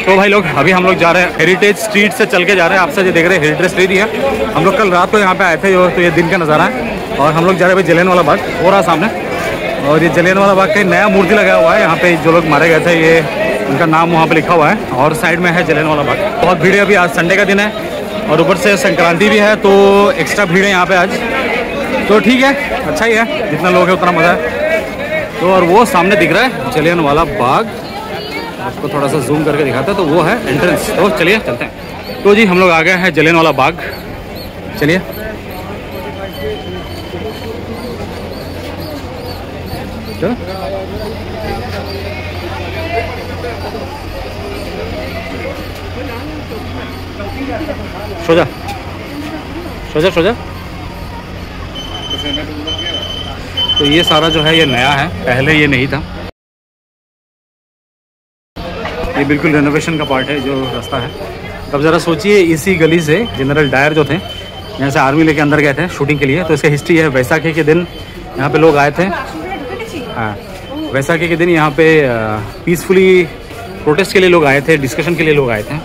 तो भाई लोग अभी हम लोग जा रहे हैं हेरिटेज स्ट्रीट से चल के जा रहे हैं। आपसे जो देख रहे हैं हेरिटेज स्ट्रीट ही है। हम लोग कल रात को यहाँ पे आए थे तो ये दिन का नज़ारा है। और हम लोग जा रहे हैं भाई जलियांवाला बाग हो रहा सामने। और ये जलियांवाला बाग का नया मूर्ति लगा हुआ है यहाँ पे। जो लोग मारे गए थे ये उनका नाम वहाँ पे लिखा हुआ है। और साइड में है जलियांवाला बाग। बहुत भीड़ है अभी, आज संडे का दिन है और ऊपर से संक्रांति भी है तो एक्स्ट्रा भीड़ है यहाँ पे आज। तो ठीक है, अच्छा ही है, जितना लोग हैं उतना मज़ा है। तो और वो सामने दिख रहा है जलियांवाला बाग, आपको थोड़ा सा जूम करके दिखाता है तो वो है एंट्रेंस। तो चलिए चलते हैं। तो जी हम लोग आ गए हैं जलियांवाला बाग, चलिए। सोजा सोजा सोजा। तो ये सारा जो है ये नया है, पहले ये नहीं था। ये बिल्कुल रेनोवेशन का पार्ट है जो रास्ता है। अब ज़रा सोचिए, इसी गली से जनरल डायर जो थे यहाँ से आर्मी लेके अंदर गए थे शूटिंग के लिए। तो इसका हिस्ट्री है, बैसाखी के दिन यहाँ पे लोग आए थे। हाँ, बैसाखी के दिन यहाँ पे पीसफुली प्रोटेस्ट के लिए लोग आए थे, डिस्कशन के लिए लोग आए थे।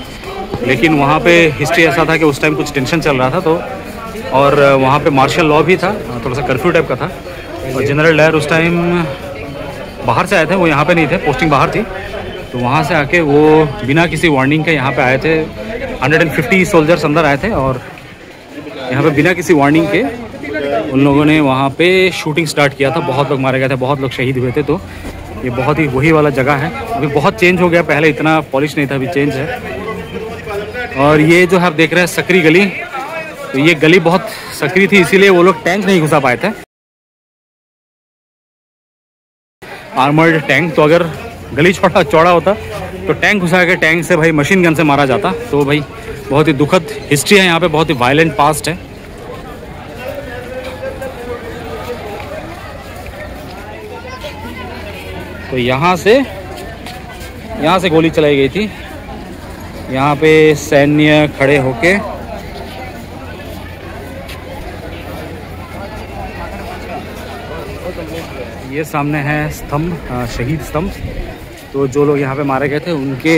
लेकिन वहाँ पे हिस्ट्री ऐसा था कि उस टाइम कुछ टेंशन चल रहा था तो, और वहाँ पे मार्शल लॉ भी था, थोड़ा सा कर्फ्यू टाइप का था। और जनरल डायर उस टाइम बाहर से आए थे, वो यहाँ पे नहीं थे, पोस्टिंग बाहर थी। तो वहाँ से आके वो बिना किसी वार्निंग के यहाँ पे आए थे। 150 सोल्जर्स अंदर आए थे और यहाँ पे बिना किसी वार्निंग के उन लोगों ने वहाँ पे शूटिंग स्टार्ट किया था। बहुत लोग मारे गए थे, बहुत लोग शहीद हुए थे। तो ये बहुत ही वही वाला जगह है। अभी बहुत चेंज हो गया, पहले इतना पॉलिश नहीं था, अभी चेंज है। और ये जो आप देख रहे हैं सकरी गली, तो ये गली बहुत सकरी थी, इसीलिए वो लोग टैंक नहीं घुसा पाए थे, आर्मर्ड टैंक। तो अगर गली चौड़ा होता तो टैंक घुसा के टैंक से भाई मशीन गन से मारा जाता। तो भाई बहुत ही दुखद हिस्ट्री है यहाँ पे, बहुत ही वायलेंट पास्ट है। तो यहाँ से गोली चलाई गई थी। यहाँ पे सैन्य खड़े होके ये सामने है स्तंभ, शहीद स्तंभ। तो जो लोग यहाँ पे मारे गए थे उनके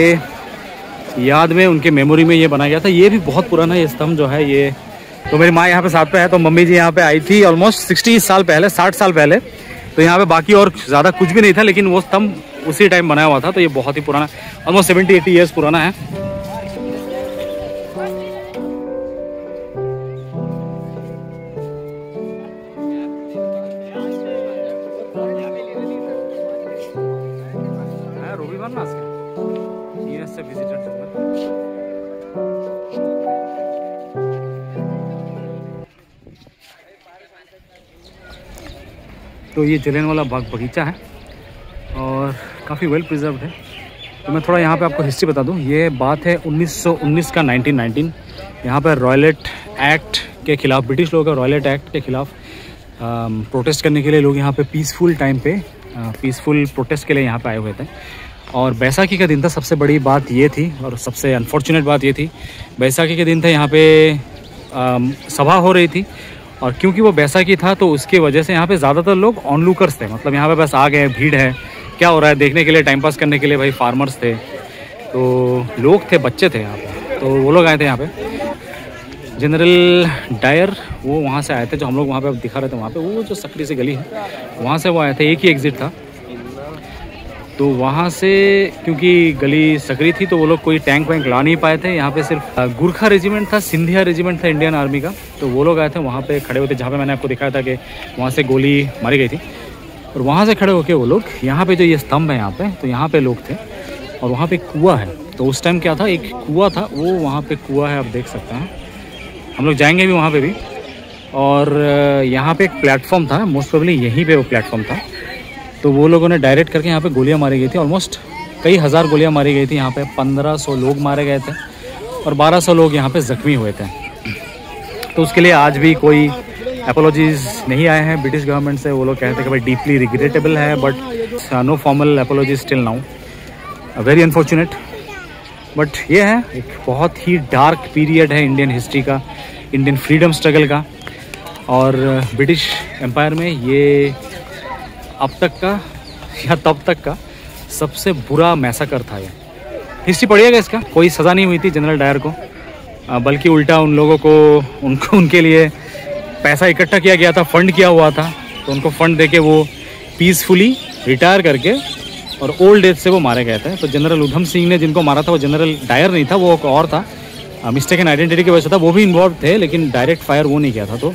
याद में, उनके मेमोरी में ये बनाया गया था। ये भी बहुत पुराना ये स्तंभ जो है ये। तो मेरी माँ यहाँ पे साथ पे है, तो मम्मी जी यहाँ पे आई थी ऑलमोस्ट 60 साल पहले, 60 साल पहले। तो यहाँ पे बाकी और ज़्यादा कुछ भी नहीं था, लेकिन वो स्तंभ उसी टाइम बनाया हुआ था। तो ये बहुत ही पुराना, ऑलमोस्ट 70-80 ईयर्स पुराना है। तो ये जलियांवाला बाग बगीचा है और काफ़ी वेल प्रिजर्व्ड है। तो मैं थोड़ा यहाँ पे आपको हिस्ट्री बता दूँ। ये बात है 1919 का, 1919। यहाँ पर रॉयलेट एक्ट के खिलाफ, ब्रिटिश लोगों का रॉयलेट एक्ट के खिलाफ प्रोटेस्ट करने के लिए लोग यहाँ पे पीसफुल टाइम पे पीसफुल प्रोटेस्ट के लिए यहाँ पे आए हुए थे। और बैसाखी का दिन था। सबसे बड़ी बात ये थी और सबसे अनफॉर्चुनेट बात ये थी, बैसाखी के दिन था, यहाँ पे सभा हो रही थी। और क्योंकि वो बैसाखी था तो उसकी वजह से यहाँ पे ज़्यादातर लोग ऑनलूकर्स थे, मतलब यहाँ पे बस आ गए, भीड़ है, क्या हो रहा है देखने के लिए, टाइम पास करने के लिए। भाई फार्मर्स थे, तो लोग थे, बच्चे थे यहाँ पे, तो वो लोग आए थे यहाँ पे। जनरल डायर वो वहाँ से आए थे, जो हम लोग वहाँ पे दिखा रहे थे, वहाँ पे वो जो सकरी से गली है वहाँ से वो आए थे। एक ही एग्ज़िट था, तो वहाँ से क्योंकि गली सकरी थी तो वो लोग कोई टैंक वैंक ला नहीं पाए थे। यहाँ पे सिर्फ गुरखा रेजिमेंट था, सिंधिया रेजिमेंट था इंडियन आर्मी का। तो वो लोग आए थे, वहाँ पे खड़े हुए थे, जहाँ पे मैंने आपको दिखाया था कि वहाँ से गोली मारी गई थी। और वहाँ से खड़े होके वो लोग यहाँ पे जो ये स्तंभ है यहाँ पे, तो यहाँ पे लोग थे। और वहाँ पे कुआं है, तो उस टाइम क्या था, एक कुआं था, वो वहाँ पे कुआं है, आप देख सकते हैं। हम लोग जाएंगे भी वहाँ पे भी। और यहाँ पे एक प्लेटफॉर्म था, मोस्ट प्रोबेबली यहीं पे वो प्लेटफॉर्म था। तो वो लोगों ने डायरेक्ट करके यहाँ पे गोलियाँ मारी गई थी। ऑलमोस्ट कई हज़ार गोलियाँ मारी गई थी यहाँ पे। 1500 लोग मारे गए थे और 1200 लोग यहाँ पे ज़ख्मी हुए थे। तो उसके लिए आज भी कोई एपोलॉजीज़ नहीं आए हैं ब्रिटिश गवर्नमेंट से। वो लोग कहते हैं कि भाई डीपली रिग्रेटेबल है, but no formal apologies till now, very unfortunate. But ये है, एक बहुत ही डार्क पीरियड है इंडियन हिस्ट्री का, इंडियन फ्रीडम स्ट्रगल का। और ब्रिटिश एम्पायर में ये अब तक का या तब तक का सबसे बुरा मैसाकर था ये, हिस्ट्री पढ़िएगा इसका, कोई सज़ा नहीं हुई थी जनरल डायर को, बल्कि उल्टा उन लोगों को उनके लिए पैसा इकट्ठा किया गया था, फंड किया हुआ था, तो उनको फंड देके वो पीसफुली रिटायर करके और ओल्ड एज से वो मारे गए थे। तो जनरल उधम सिंह ने जिनको मारा था वो जनरल डायर नहीं था, वो एक और था, मिस्टेक एंड आइडेंटिटी की वजह से था, वो भी इन्वॉल्व थे लेकिन डायरेक्ट फायर वो नहीं किया था। तो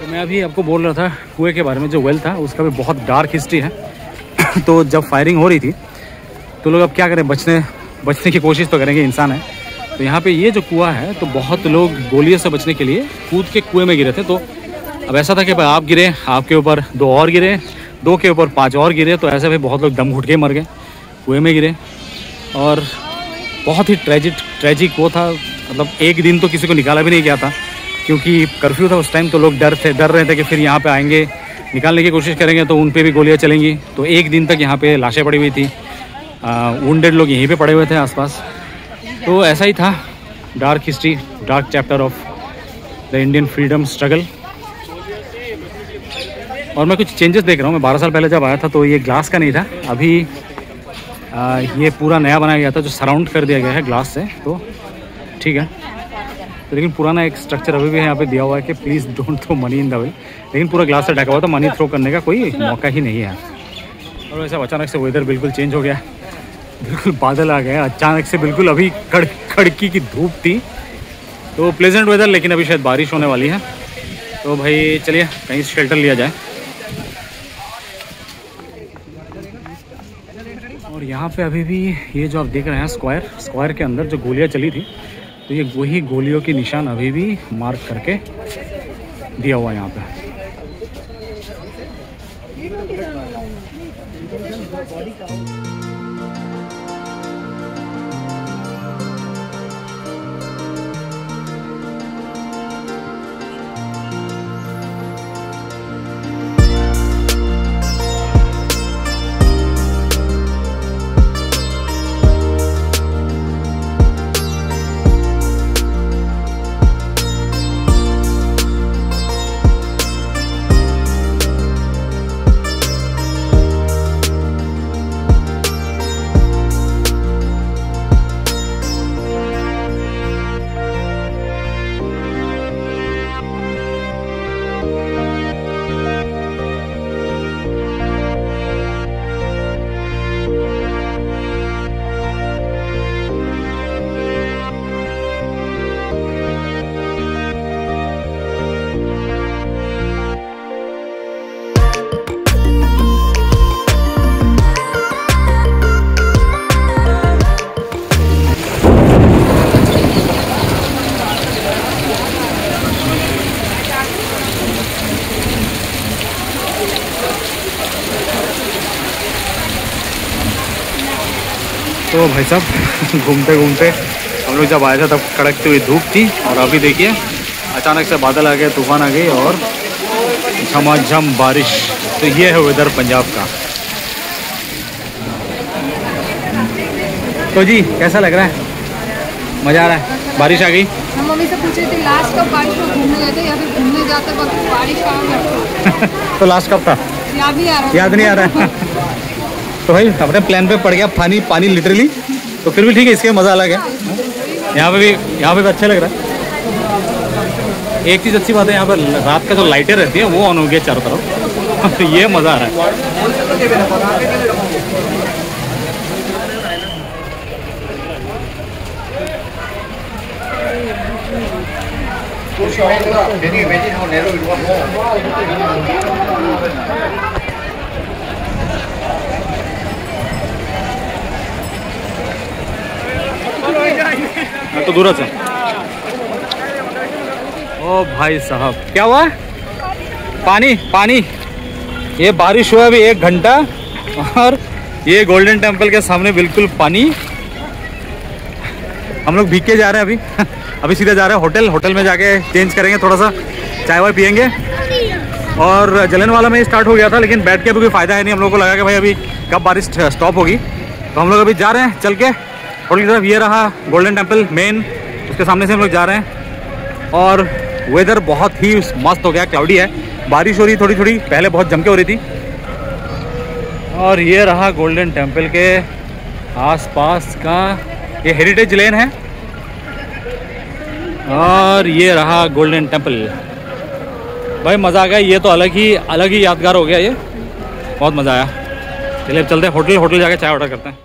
मैं अभी आपको बोल रहा था कुएं के बारे में, जो वेल था उसका भी बहुत डार्क हिस्ट्री है। तो जब फायरिंग हो रही थी तो लोग अब क्या करें, बचने की कोशिश तो करेंगे, इंसान है। तो यहाँ पे ये जो कुआं है तो बहुत लोग गोलियों से बचने के लिए कूद के कुएं में गिरे थे। तो अब ऐसा था कि भाई आप गिरे, आपके ऊपर 2 और गिरे, 2 के ऊपर 5 और गिरे, तो ऐसे भाई बहुत लोग दम घुट के मर गए, कुएं में गिरे। और बहुत ही ट्रेजिक वो था, मतलब एक दिन तो किसी को निकाला भी नहीं गया था क्योंकि कर्फ्यू था उस टाइम, तो लोग डर रहे थे कि फिर यहाँ पे आएंगे, निकालने की कोशिश करेंगे तो उन पे भी गोलियाँ चलेंगी। तो एक दिन तक यहाँ पे लाशें पड़ी हुई थी, वुंडेड लोग यहीं पे पड़े हुए थे आसपास। तो ऐसा ही था dark history, dark chapter of the Indian freedom struggle. और मैं कुछ चेंजेस देख रहा हूँ। मैं 12 साल पहले जब आया था तो ये ग्लास का नहीं था, अभी ये पूरा नया बनाया गया था जो सराउंड कर दिया गया है ग्लास से, तो ठीक है। तो लेकिन पुराना एक स्ट्रक्चर अभी भी यहाँ पे दिया हुआ है कि please don't throw money in the well, लेकिन पूरा ग्लास से ढका हुआ, तो मनी थ्रो करने का कोई मौका ही नहीं है। और वैसे अचानक से वेदर बिल्कुल चेंज हो गया, बिल्कुल बादल आ गए अचानक से, बिल्कुल अभी कड़की की धूप थी, तो प्लेजेंट वेदर, लेकिन अभी शायद बारिश होने वाली है। तो भाई चलिए कहीं शेल्टर लिया जाए। और यहाँ पे अभी भी ये जो आप देख रहे हैं स्क्वायर के अंदर जो गोलियाँ चली थी, तो ये वही गोलियों के निशान अभी भी मार्क करके दिया हुआ है यहाँ पे। तो भाई साहब घूमते घूमते हम लोग जब आए थे तब कड़कती हुई धूप थी, और अभी देखिए अचानक से बादल आ गए, तूफान आ गई और झमाझम बारिश। तो ये है वेदर पंजाब का। तो जी कैसा लग रहा है? मज़ा आ रहा है? बारिश आ गई। हम मम्मी से पूछ रहे थे लास्ट कब बारिश में घूमने गए थे या फिर घूमने जाते वक्त बारिश का तो लास्ट कब था? याद नहीं आ रहा है। तो भाई अपने प्लान पे पड़ गया पानी लिटरली, तो फिर भी ठीक है, इसके मज़ा अलग है। यहाँ पे भी अच्छा लग रहा है। एक चीज़ अच्छी बात है, यहाँ पर रात का जो लाइटें रहती है वो ऑन हो गया चारों तरफ। तो ये मज़ा आ रहा है। तो दूर से ओ भाई साहब क्या हुआ? पानी ये बारिश हुआ अभी 1 घंटा, और ये गोल्डन टेम्पल के सामने बिल्कुल पानी। हम लोग भीग के जा रहे हैं अभी सीधे जा रहे हैं होटल में जाके चेंज करेंगे, थोड़ा सा चाय वाय पियेंगे। और जलियांवाला में ही स्टार्ट हो गया था, लेकिन बैठ के भी कोई फ़ायदा है नहीं। हम लोग को लगा कि भाई अभी कब बारिश स्टॉप होगी, तो हम लोग अभी जा रहे हैं चल के होटल की तरफ। ये रहा गोल्डन टेम्पल मेन, उसके सामने से हम लोग जा रहे हैं। और वेदर बहुत ही मस्त हो गया, क्लाउडी है, बारिश हो रही थोड़ी थोड़ी, पहले बहुत जम के हो रही थी। और ये रहा गोल्डन टेम्पल के आसपास का, ये हेरिटेज लेन है। और ये रहा गोल्डन टेम्पल। भाई मज़ा आ गया, ये तो अलग ही यादगार हो गया, ये बहुत मज़ा आया। चलिए अब चलते हैं होटल जाके चाय ऑर्डर करते हैं।